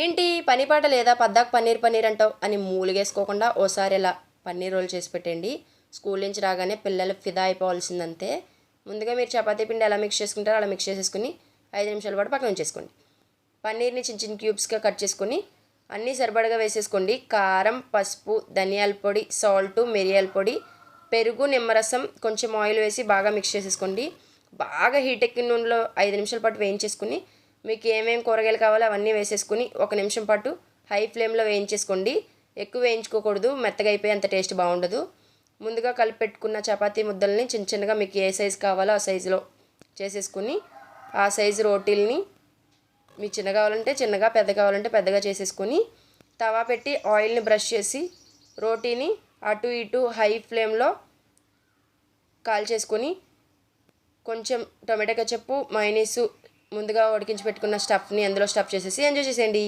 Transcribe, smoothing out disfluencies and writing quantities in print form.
ఏంటి పని పాట లేదా పద్దాకు పన్నీర్ పన్నీర్ అంటావు అని మూలిగేసుకోకుండా ఓసారి ఇలా పన్నీర్ రోల్ చేసి పెట్టండి. స్కూల్ నుంచి రాగానే పిల్లలు ఫిదా అయిపోవాల్సిందంతే. ముందుగా మీరు చపాతీ పిండి ఎలా మిక్స్ చేసుకుంటారో అలా మిక్స్ చేసేసుకుని 5 నిమిషాల పాటు పక్కన ఉంచేసుకోండి. పన్నీర్ని చిన్న చిన్న క్యూబ్స్గా కట్ చేసుకొని అన్నీ సరిపడగా వేసేసుకోండి. కారం, పసుపు, ధనియాల పొడి, సాల్టు, మిరియాల పొడి, పెరుగు, నిమ్మరసం, కొంచెం ఆయిల్ వేసి బాగా మిక్స్ చేసేసుకోండి. బాగా హీట్ ఎక్కిన నూనెలో 5 నిమిషాల పాటు వేయించేసుకుని మీకు ఏమేమి కూరగాయలు కావాలో అవన్నీ వేసేసుకుని 1 నిమిషం పాటు హై ఫ్లేమ్లో వేయించేసుకోండి. ఎక్కువ వేయించుకోకూడదు, మెత్తగా అయిపోయి అంత టేస్ట్ బాగుండదు. ముందుగా కలిపి పెట్టుకున్న చపాతీ ముద్దల్ని చిన్న చిన్నగా మీకు ఏ సైజు కావాలో ఆ సైజులో చేసేసుకుని ఆ సైజు రోటీల్ని మీకు చిన్న కావాలంటే చిన్నగా, పెద్ద కావాలంటే పెద్దగా చేసేసుకొని తవా పెట్టి ఆయిల్ని బ్రష్ చేసి రోటీని అటు ఇటు హై ఫ్లేమ్లో కాల్చేసుకొని కొంచెం టొమాటో కెచప్, మయోనీసు, ముందుగా ఉడికించి పెట్టుకున్న స్టఫ్ని అందులో స్టఫ్ చేసేసి ఎంజాయ్ చేసేయండి.